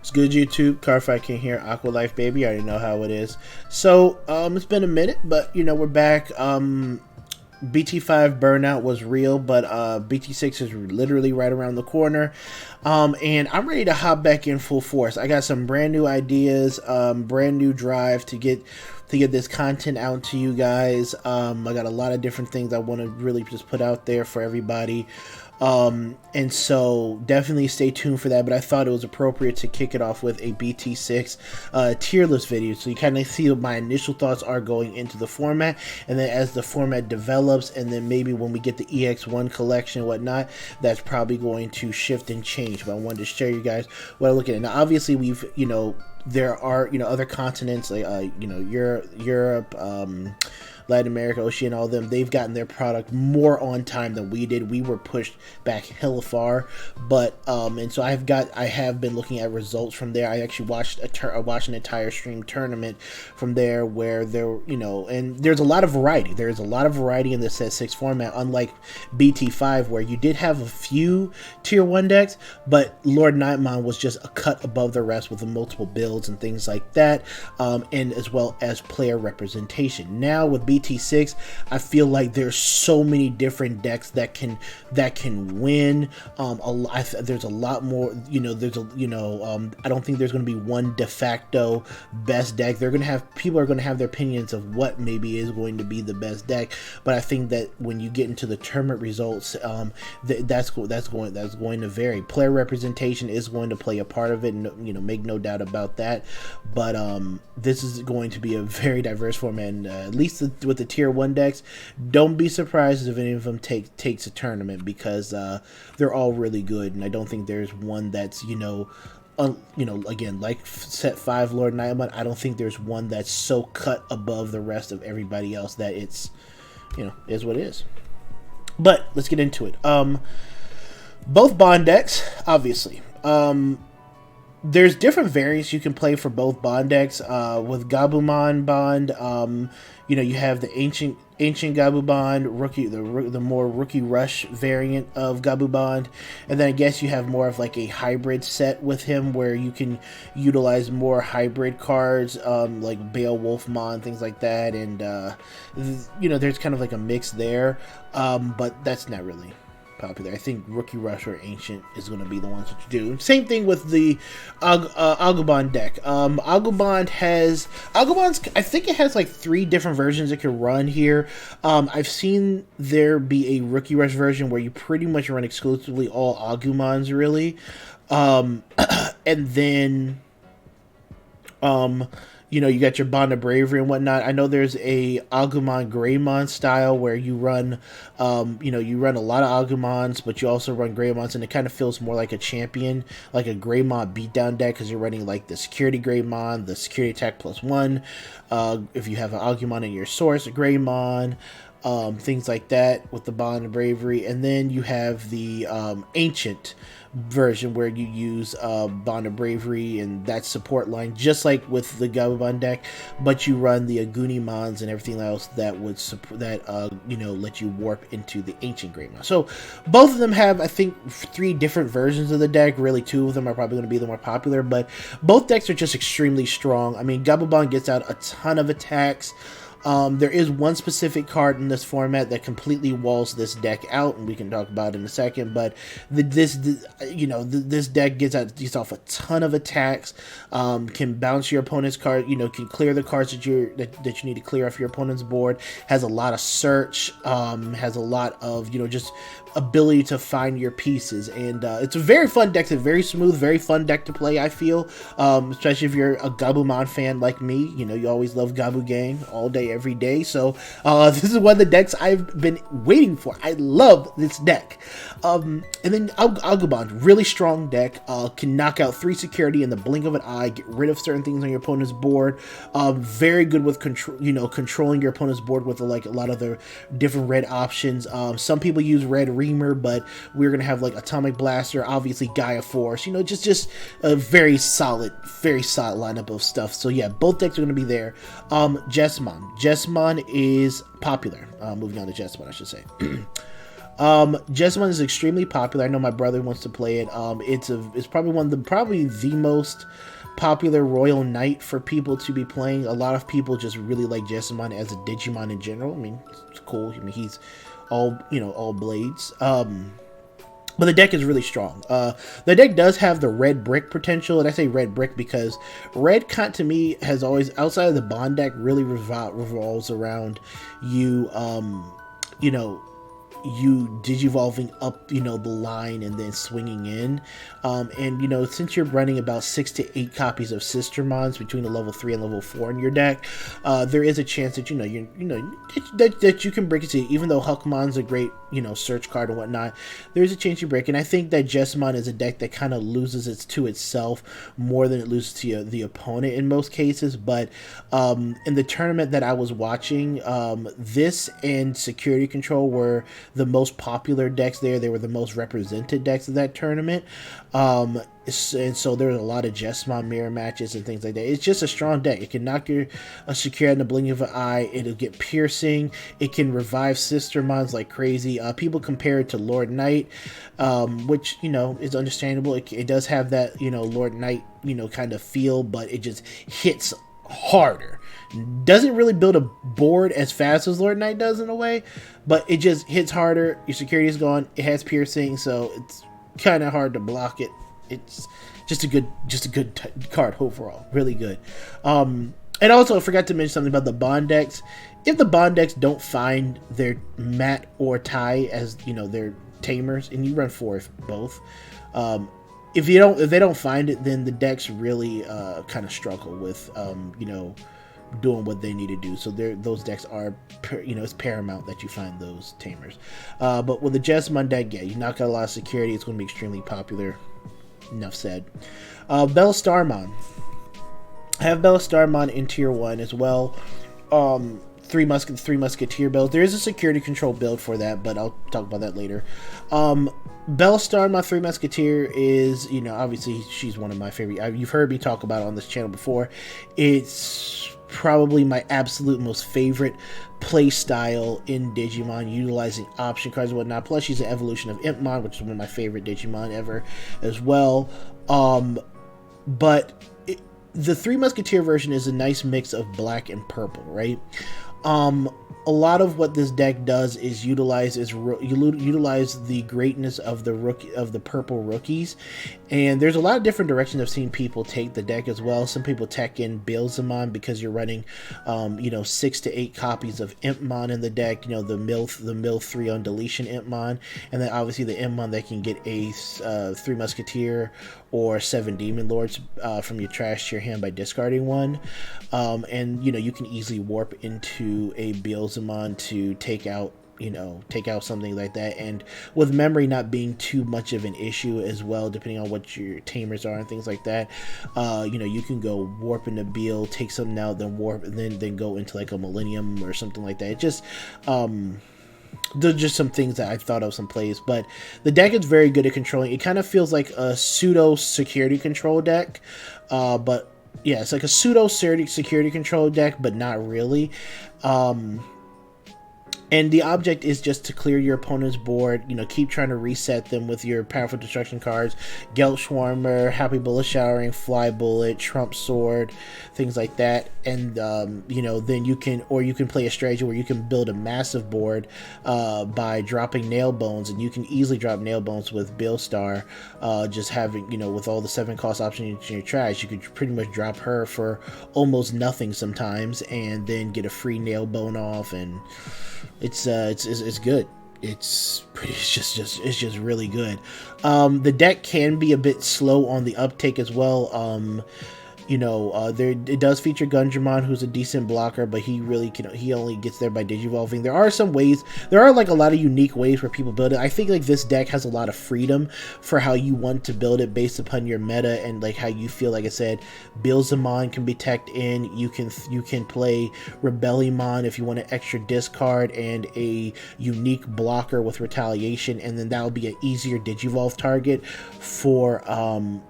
It's good, YouTube. Carfight King here. Aqua Life, baby. I already know how it is. So, it's been a minute, but, we're back. BT5 burnout was real, but BT6 is literally right around the corner. And I'm ready to hop back in full force. I got some brand new ideas, brand new drive to get this content out to you guys. I got a lot of different things I want to really just put out there for everybody. And so definitely stay tuned for that, but I thought it was appropriate to kick it off with a BT6 tier list video, so you kind of see what my initial thoughts are going into the format, and then as the format develops, and then maybe when we get the EX1 collection and whatnot, that's probably going to shift and change. But I wanted to show you guys what I look at. Now obviously we've, there are, other continents like, Europe, Latin America, Oceania, all of them, they've gotten their product more on time than we did. We were pushed back hella far, but and so I have been looking at results from there. I actually watched an entire stream tournament from there where there, and there's a lot of variety. There's a lot of variety in the set 6 format, unlike BT5 where you did have a few tier 1 decks, but Lord Nightmon was just a cut above the rest with the multiple builds and things like that, and as well as player representation. Now with BT6, I feel like there's so many different decks that can win. There's a lot more. I don't think there's going to be one de facto best deck. People are going to have their opinions of what maybe is going to be the best deck. But I think that when you get into the tournament results, that's going to vary. Player representation is going to play a part of it, and make no doubt about that. But this is going to be a very diverse format, and at least with the tier 1 decks, don't be surprised if any of them takes a tournament, because they're all really good, and I don't think there's one that's again, like set 5 Lord Nightmon, I don't think there's one that's so cut above the rest of everybody else that it's is what it is. But let's get into it. Both bond decks, obviously. There's different variants you can play for both bond decks. With Gabumon bond, you have the ancient Gabu bond, the more rookie rush variant of Gabu bond, and then I guess you have more of like a hybrid set with him where you can utilize more hybrid cards, like Beowulfmon, things like that, and there's kind of like a mix there, but that's not really popular. I think Rookie Rush or Ancient is going to be the ones that you do. Same thing with the Agumon deck. Agumon, I think it has like 3 different versions it can run here. I've seen there be a Rookie Rush version where you pretty much run exclusively all Agumons, really. And then you got your Bond of Bravery and whatnot. I know there's a Agumon Greymon style where you run, you run a lot of Agumons, but you also run Greymons, and it kind of feels more like a champion, like a Greymon beatdown deck, because you're running like the Security Greymon, the Security Attack +1. If you have an Agumon in your source, a Greymon, things like that with the Bond of Bravery. And then you have the Ancient version where you use Bond of Bravery and that support line, just like with the Gabumon deck, but you run the Agunimons and everything else that would let you warp into the Ancient Greymon. So both of them have, I think, 3 different versions of the deck. Really, 2 of them are probably going to be the more popular, but both decks are just extremely strong. I mean, Gabumon gets out a ton of attacks. There is one specific card in this format that completely walls this deck out, and we can talk about it in a second. But this deck gets off a ton of attacks. Can bounce your opponent's card. Can clear the cards that you need to clear off your opponent's board. Has a lot of search. Has a lot of just ability to find your pieces, and it's a very fun deck. It's a very smooth, very fun deck to play, I feel, especially if you're a Gabumon fan like me. You always love Gabu Gang all day, every day. So this is one of the decks I've been waiting for. I love this deck. And then Agumon, really strong deck, can knock out 3 security in the blink of an eye, get rid of certain things on your opponent's board. Very good with controlling your opponent's board with a lot of the different red options. Some people use red Reamer, but we're gonna have like Atomic Blaster, obviously Gaia Force, just a very solid lineup of stuff. So yeah, both decks are gonna be there. Jessamon is popular. Moving on to Jessamon, I should say. Jessamine is extremely popular. I know my brother wants to play it. It's probably probably the most popular Royal Knight for people to be playing. A lot of people just really like Jessamine as a Digimon in general. I mean, it's cool. I mean, he's all blades. But the deck is really strong. The deck does have the red brick potential, and I say red brick because red to me has always, outside of the bond deck, really revolves around you, you digivolving up, the line and then swinging in. And, since you're running about 6 to 8 copies of Sistermons between the level 3 and level 4 in your deck, there is a chance that, that you can break it to, even though Huckmon's a great, search card and whatnot, there's a chance you break. And I think that Jessamon is a deck that kind of loses it to itself more than it loses to the opponent in most cases. But in the tournament that I was watching, this and Security Control were the most popular decks there. They were the most represented decks of that tournament. And so there's a lot of Jessamon mirror matches and things like that. It's just a strong deck. It can knock your Secure in the blink of an eye. It'll get piercing. It can revive Sistermons like crazy. People compare it to Lord Knight, which, is understandable. It does have that, Lord Knight, kind of feel, but it just hits harder. Doesn't really build a board as fast as Lord Knight does in a way, but it just hits harder. Your security is gone. It has piercing, so it's kind of hard to block it. It's just a good card overall. Really good. And also, I forgot to mention something about the bond decks. If the bond decks don't find their Matt or Tai as their tamers, and you run 4 both, if they don't find it, then the decks really kind of struggle with doing what they need to do. So those decks are, it's paramount that you find those tamers. But with the Jessamon deck, yeah, you knock out a lot of security. It's going to be extremely popular. Enough said. Bellstarmon. I have Bellstarmon in tier 1 as well. Three Musketeer builds. There is a security control build for that, but I'll talk about that later. Bellstarmon 3 Musketeer is, obviously she's one of my favorite. You've heard me talk about it on this channel before. It's probably my absolute most favorite play style in Digimon, utilizing option cards and whatnot. Plus, she's an evolution of Impmon, which is one of my favorite Digimon ever as well. But the 3 Musketeer version is a nice mix of black and purple, right? A lot of what this deck does is utilize the greatness of the purple rookies, and there's a lot of different directions I've seen people take the deck as well. Some people tech in Bellstarmon because you're running 6 to 8 copies of Impmon in the deck, the mill 3 on deletion Impmon, and then obviously the Impmon that can get a 3 Musketeer or 7 Demon Lords from your trash to your hand by discarding one. And you can easily warp into a Bellstarmon to take out something like that, and with memory not being too much of an issue as well, depending on what your tamers are and things like that, you can go warp into Bell, take something out, then warp, and then go into like a Millennium or something like that. It just there's just some things that I thought of, some plays, but the deck is very good at controlling. It kind of feels like a pseudo security control deck, but yeah, it's like a pseudo security control deck, but not really. And the object is just to clear your opponent's board, keep trying to reset them with your powerful destruction cards, Gelt Schwarmer, Happy Bullet Showering, Fly Bullet, Trump Sword, things like that. And, then you can play a strategy where you can build a massive board by dropping Nail Bones, and you can easily drop Nail Bones with Bellstar, just having, with all the 7 cost options in your trash, you could pretty much drop her for almost nothing sometimes, and then get a free Nail Bone off, and it's good. It's just really good. The deck can be a bit slow on the uptake as well. It does feature Gundramon, who's a decent blocker, but he only gets there by digivolving. There are like a lot of unique ways where people build it. I think like this deck has a lot of freedom for how you want to build it based upon your meta and like how you feel. Like I said, Bellstarmon can be teched in. You can play Rebellion if you want an extra discard and a unique blocker with retaliation, and then that will be an easier digivolve target for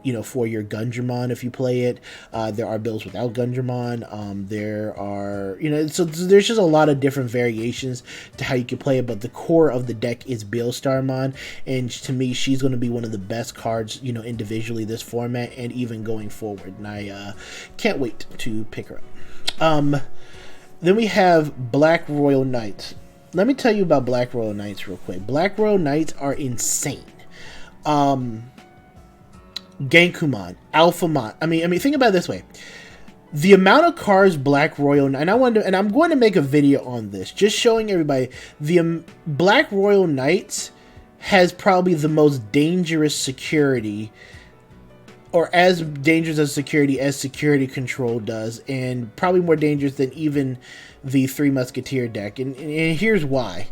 your Gundramon if you play it. There are builds without Gundramon. There are, so there's just a lot of different variations to how you can play it, but the core of the deck is Bellstarmon, and to me, she's going to be one of the best cards, individually this format and even going forward, and I can't wait to pick her up. Then we have Black Royal Knights. Let me tell you about Black Royal Knights real quick. Black Royal Knights are insane. Genkumon, Alphamon. I mean, think about it this way. The amount of cards Black Royal, and I'm going to make a video on this, just showing everybody the Black Royal Knights has probably the most dangerous security, or as dangerous as security control does, and probably more dangerous than even the Three Musketeer deck. And here's why.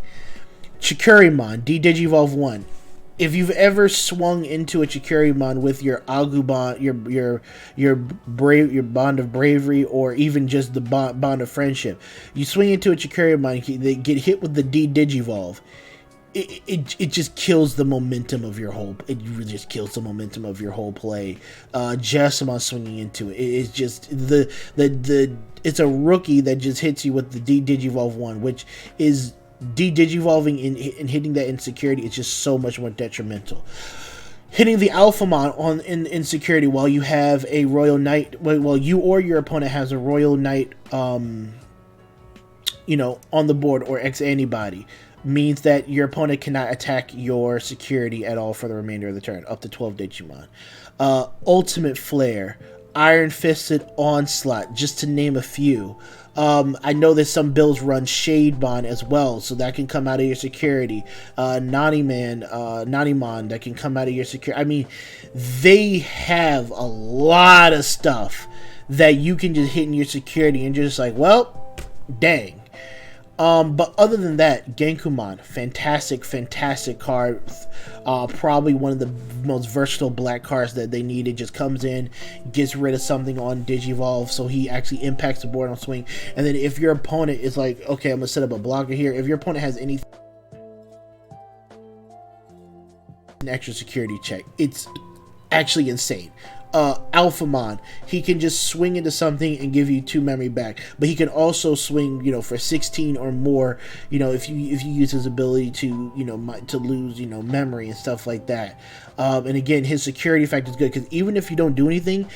Chikurimon, D-Digivolve 1. If you've ever swung into a Chikurimon with your Agumon, your bond of bravery, or even just the bond of friendship, you swing into a Chikurimon, they get hit with the D-Digivolve. It just kills the momentum of your whole. It just kills the momentum of your whole play. Just on swinging into it, it's just it's a rookie that just hits you with the D-Digivolve 1, which is de-digivolving and hitting that insecurity is just so much more detrimental. Hitting the Alphamon in security while you have a Royal Knight, while you or your opponent has a Royal Knight, on the board, or X antibody, means that your opponent cannot attack your security at all for the remainder of the turn, up to 12 Digimon. Ultimate Flare, Iron Fisted Onslaught, just to name a few. I know that some builds run Shade Bond as well, so that can come out of your security. Nanimon, that can come out of your security. I mean, they have a lot of stuff that you can just hit in your security and just like, well, dang. But other than that, Genkumon, fantastic card. Probably one of the most versatile black cards that they needed. Just comes in, gets rid of something on Digivolve, so he actually impacts the board on swing. And then if your opponent is like, okay, I'm gonna set up a blocker here. If your opponent has any an extra security check, it's actually insane. Alphamon, he can just swing into something and give you 2 memory back, but he can also swing, for 16 or more, if you use his ability to, to lose, memory and stuff like that. And again, his security factor is good, because even if you don't do anything,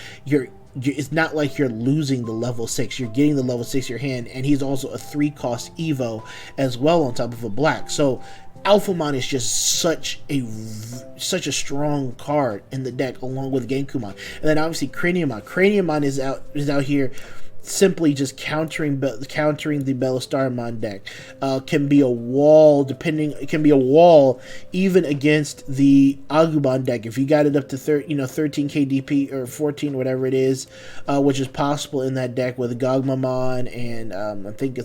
it's not like you're losing the level 6. You're getting the level 6 in your hand, and he's also a 3-cost Evo as well on top of a black. So Alphamon is just such a strong card in the deck, along with Genkumon. And then obviously Craniumon. Craniumon is out here simply just countering the Bellstarmon deck. Can be a wall, it can be a wall even against the Agumon deck if you got it up to 13 KDP or 14, whatever it is, which is possible in that deck with Gogmamon, and I think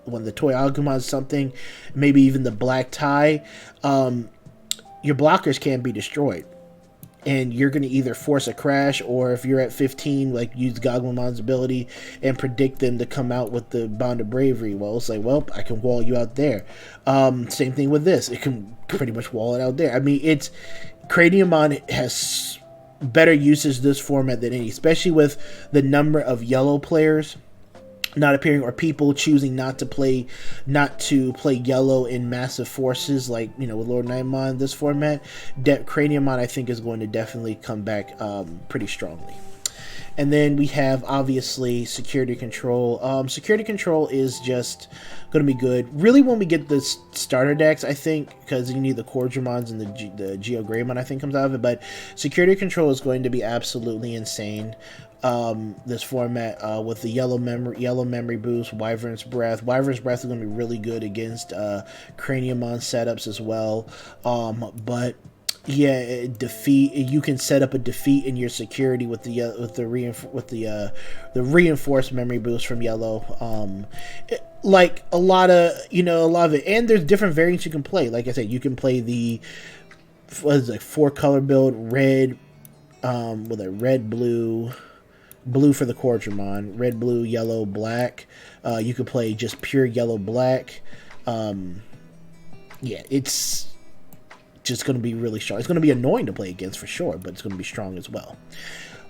one of the toy Agumon, something, maybe even the Black Tie. Your blockers can't be destroyed, and you're going to either force a crash, or if you're at 15, like, use Gogmamon's ability and predict them to come out with the Bond of Bravery. Well, it's like, well, I can wall you out there. Same thing with this. It can pretty much wall it out there. I mean, Craniumon has better uses this format than any, especially with the number of yellow players not appearing, or people choosing not to play yellow in massive forces, like, with Lord Nightmon this format. Craniumon, I think, is going to definitely come back pretty strongly. And then we have, obviously, Security Control. Security Control is just going to be good. Really, when we get the starter decks, I think, because you need the Cordramons and the Geogreymon, I think, comes out of it. But Security Control is going to be absolutely insane. This format, with the yellow memory boost, Wyvern's Breath. Wyvern's Breath is going to be really good against Craniumon setups as well. But yeah, defeat. You can set up a defeat in your security with the reinforced memory boost from yellow. Like a lot of it, and there's different variants you can play. Like I said, you can play the 4-color build: red, with a red, blue for the Cordramon, red, blue, yellow, black. You could play just pure yellow, black. Yeah, it's just going to be really strong. It's going to be annoying to play against for sure, but it's going to be strong as well.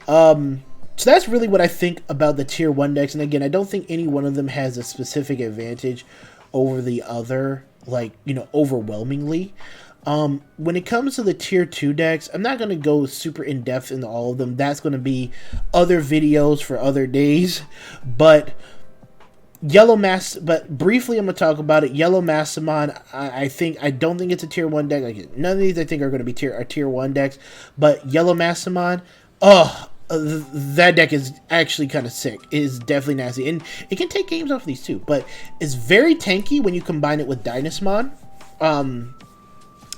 So that's really what I think about the tier 1 decks. And again, I don't think any one of them has a specific advantage over the other, like, overwhelmingly. When it comes to the tier 2 decks, I'm not going to go super in depth into all of them. That's going to be other videos for other days. But but briefly I'm going to talk about it. Yellow Mastermind, I don't think it's a tier 1 deck. Like, none of these I think are going to be tier 1 decks. But Yellow Mastermind, that deck is actually kind of sick. It is definitely nasty, and it can take games off of these too. But it's very tanky when you combine it with Dynasmon.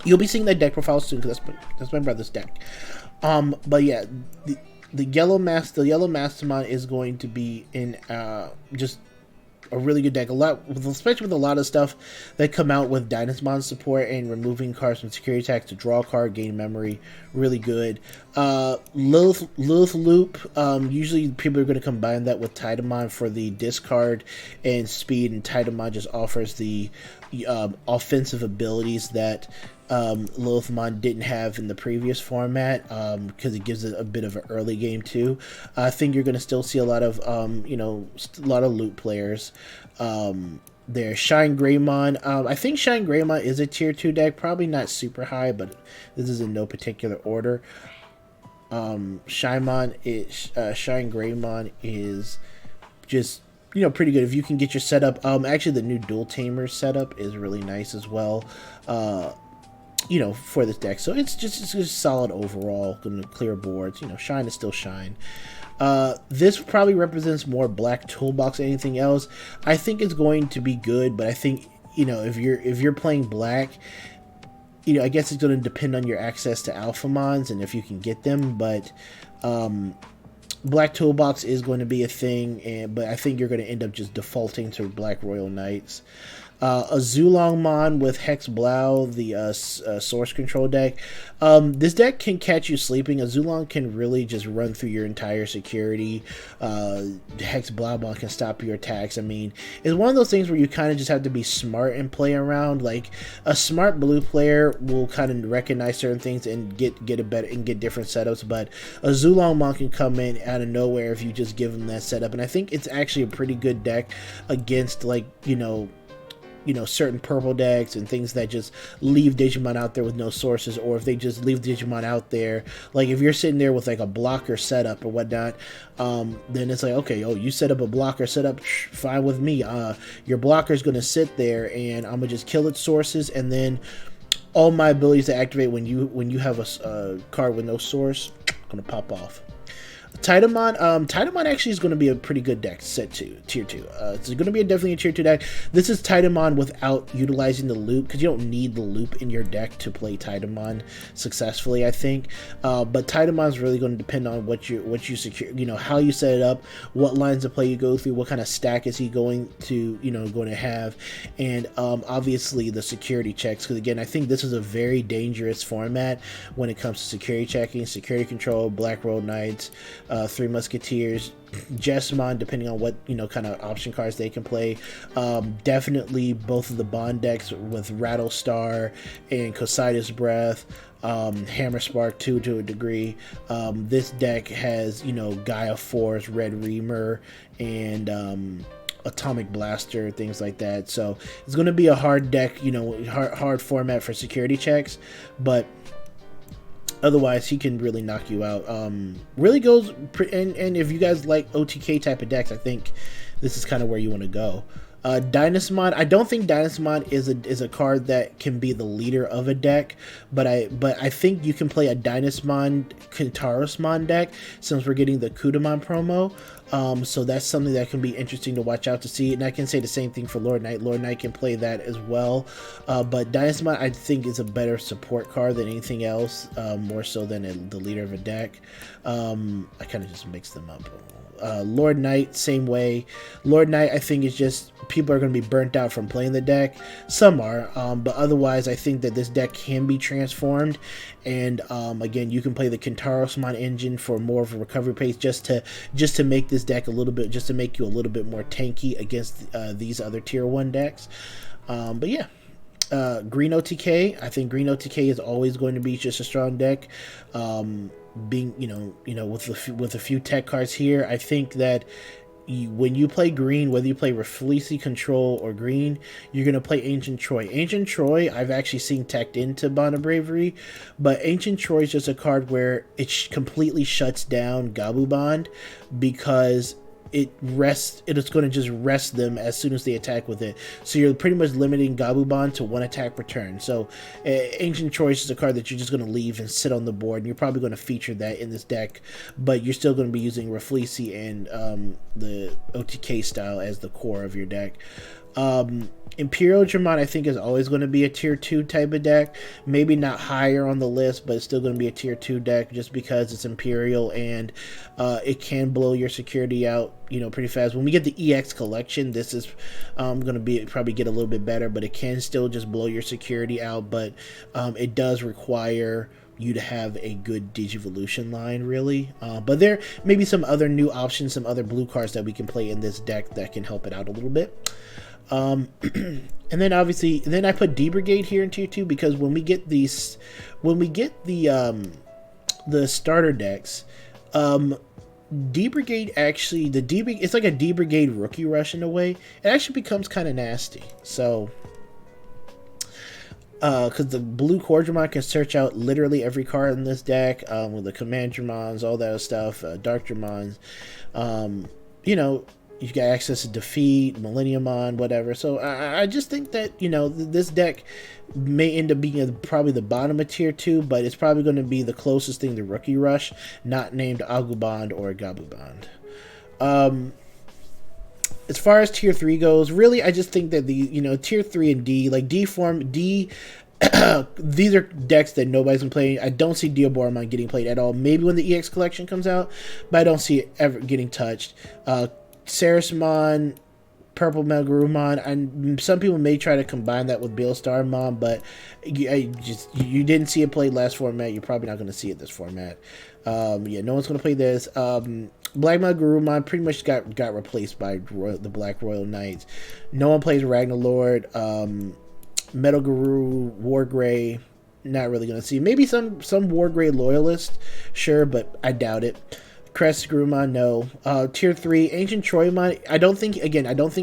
You'll be seeing that deck profile soon because that's my brother's deck. But yeah, the Yellow Mastermind is going to be in just a really good deck. Especially with a lot of stuff that come out with Dynasmon support and removing cards from security attacks to draw a card, gain memory. Really good. Lilith Loop. Usually people are going to combine that with Tidamon for the discard and speed, and Tidamon just offers the offensive abilities that Lilithmon didn't have in the previous format, because it gives it a bit of an early game too. I think you're going to still see a lot of a lot of loot players. There's Shine Greymon. I think Shine Greymon is a tier 2 deck, probably not super high, but this is in no particular order. Shine Greymon is just pretty good if you can get your setup. Actually, the new Dual Tamer setup is really nice as well. For this deck. So it's just solid overall. Going to clear boards. Shine is still Shine. This probably represents more black toolbox than anything else. I think it's going to be good, but I think if you're playing black, I guess it's going to depend on your access to Alphamons and if you can get them. But black toolbox is going to be a thing, but I think you're going to end up just defaulting to black Royal Knights. A Zulongmon with Hex Blau, the source control deck. This deck can catch you sleeping. A Zulong can really just run through your entire security. Hex Blaumon can stop your attacks. I mean, it's one of those things where you kind of just have to be smart and play around. Like, a smart blue player will kind of recognize certain things and get a better and get different setups. But a Zulongmon can come in out of nowhere if you just give them that setup. And I think it's actually a pretty good deck against, like, certain purple decks and things that just leave Digimon out there with no sources, or if they just leave Digimon out there, like if you're sitting there with like a blocker setup or whatnot, then it's like, okay, you set up a blocker setup, fine with me. Your blocker is going to sit there and I'm gonna just kill its sources, and then all my abilities to activate when you have a card with no source, gonna pop off. Tidamon actually is going to be a pretty good deck set to tier 2. It's going to be definitely a tier 2 deck. This is Tidamon without utilizing the loop, because you don't need the loop in your deck to play Tidamon successfully, I think. But Tidamon is really going to depend on what you secure, how you set it up, what lines of play you go through, what kind of stack is he going to have, and obviously the security checks. Because again, I think this is a very dangerous format when it comes to security checking, security control, Black Road Knights, Three Musketeers, Jessamon, depending on what kind of option cards they can play. Definitely both of the bond decks with Rattlestar and Cosidas Breath, Hammer Spark 2 to a degree. This deck has Gaia Force, Red Reamer, and Atomic Blaster, things like that. So it's going to be a hard deck, hard format for security checks, but otherwise, he can really knock you out. Really goes, and if you guys like OTK type of decks, I think this is kind of where you want to go. Dynasmon, I don't think Dynasmon is a card that can be the leader of a deck, but I think you can play a Dynasmon Kintarosmon deck since we're getting the Kudamon promo. So that's something that can be interesting to watch out to see. And I can say the same thing for Lord Knight. Lord Knight can play that as well. But Dynasmon, I think, is a better support card than anything else, more so than the leader of a deck. I kind of just mixed them up. Lord Knight, same way. Lord Knight, I think, is just people are going to be burnt out from playing the deck. Some are, but otherwise, I think that this deck can be transformed. And again, you can play the Kintarosmon engine for more of a recovery pace, just to make this deck a little bit, just to make you a little bit more tanky against these other tier 1 decks. But yeah. Green OTK, I think Green OTK is always going to be just a strong deck. being, with a few tech cards here, I think that when you play green, whether you play Reflecy Control or green, you're going to play Ancient Troy. Ancient Troy, I've actually seen teched into Bond of Bravery, but Ancient Troy is just a card where it completely shuts down Gabu Bond because it's going to just rest them as soon as they attack with it. So you're pretty much limiting Gabu Bond to one attack per turn. So Ancient Choice is a card that you're just going to leave and sit on the board, and you're probably going to feature that in this deck, but you're still going to be using Reflecy and the OTK style as the core of your deck. Imperial Dramon, I think, is always going to be a tier 2 type of deck. Maybe not higher on the list, but it's still going to be a tier 2 deck just because it's Imperial and it can blow your security out, pretty fast. When we get the EX collection, this is going to be probably get a little bit better, but it can still just blow your security out. But it does require you to have a good Digivolution line, really. But there may be some other new options, some other blue cards that we can play in this deck that can help it out a little bit. And then obviously, I put D Brigade here in tier 2 because when we get the starter decks, D Brigade actually, it's like a D Brigade Rookie Rush in a way. It actually becomes kind of nasty. So, because the blue Core Dramon can search out literally every card in this deck, with the Command Dramons, all that stuff, Dark Dramons, you've got access to Defeat, Millenniumon, whatever. So I just think that, this deck may end up being probably the bottom of tier 2, but it's probably going to be the closest thing to Rookie Rush, not named Agubond or Gabubond. As far as tier 3 goes, really, I just think that tier 3 and D, like D form, D, these are decks that nobody's been playing. I don't see Diaboromon getting played at all. Maybe when the EX collection comes out, but I don't see it ever getting touched. Sarasmon, Purple Megarumon, and some people may try to combine that with Bellstarmon, but you didn't see it played last format. You're probably not going to see it this format. No one's going to play this. Black Megarumon pretty much got replaced by the Black Royal Knights. No one plays Ragnalord. Metal Guru, Wargrey, not really going to see. Maybe some Wargrey loyalists, sure, but I doubt it. Crest Grumon, no. Tier 3, Ancient Troymon, I don't think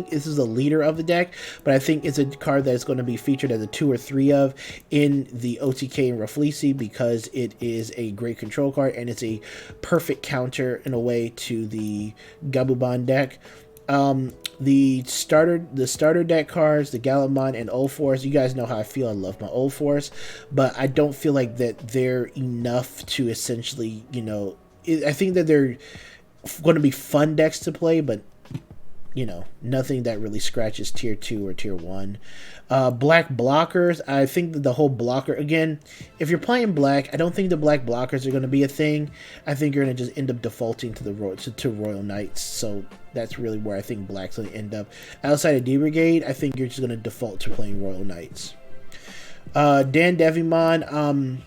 this is the leader of the deck, but I think it's a card that is going to be featured as a 2 or 3 of in the OTK and Reflecy because it is a great control card and it's a perfect counter in a way to the Gabubon deck. The starter deck cards, the Gallimon and Old Force, you guys know how I feel. I love my Old Force, but I don't feel like that they're enough to essentially, I think that they're going to be fun decks to play, but nothing that really scratches tier 2 or tier 1. Black blockers, I think that the whole blocker, again, if you're playing black, I don't think the black blockers are going to be a thing. I think you're going to just end up defaulting to the Royal Knights, so that's really where I think black's going to end up. Outside of D Brigade, I think you're just going to default to playing Royal Knights. Dan Devimon,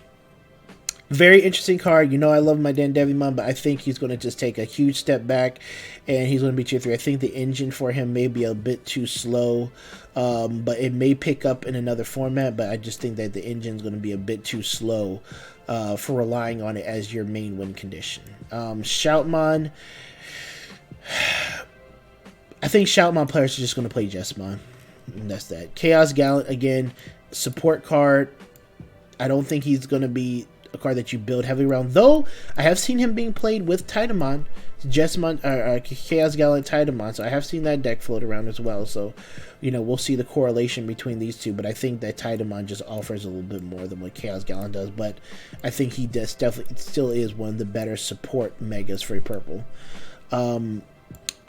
very interesting card. I love my Dan Devimon, but I think he's going to just take a huge step back, and he's going to be tier 3. I think the engine for him may be a bit too slow, but it may pick up in another format, but I just think that the engine's going to be a bit too slow for relying on it as your main win condition. Shoutmon, I think Shoutmon players are just going to play Jessamon, and that's that. Chaos Gallant, again, support card. I don't think he's going to be a card that you build heavily around, though I have seen him being played with Titamon, Jessamon, Chaos Gallant Titamon, so I have seen that deck float around as well, so we'll see the correlation between these two, but I think that Titamon just offers a little bit more than what Chaos Gallant does, but I think he does definitely, it still is one of the better support megas for purple.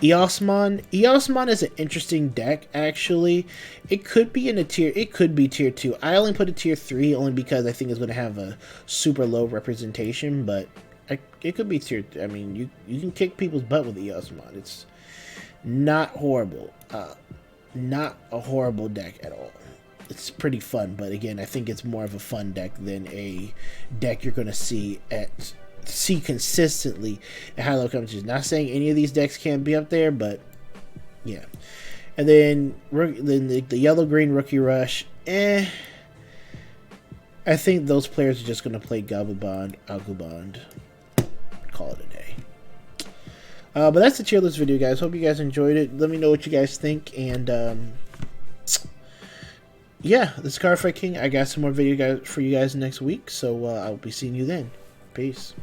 Eosmon is an interesting deck, actually. It could be tier 2. I only put a tier 3 only because I think it's going to have a super low representation, but it could be tier. I mean, you can kick people's butt with Eosmon. It's not horrible. Not a horrible deck at all. It's pretty fun, but again, I think it's more of a fun deck than a deck you're going to see consistently at high level competitions. Not saying any of these decks can't be up there, but yeah. And then the yellow green Rookie Rush, I think those players are just going to play Gabubond, Agubond. But that's the tier list video, guys. Hope you guys enjoyed it. Let me know what you guys think. And yeah, this is Card Fight King. I got some more video guys for you guys next week. So I'll be seeing you then. Peace.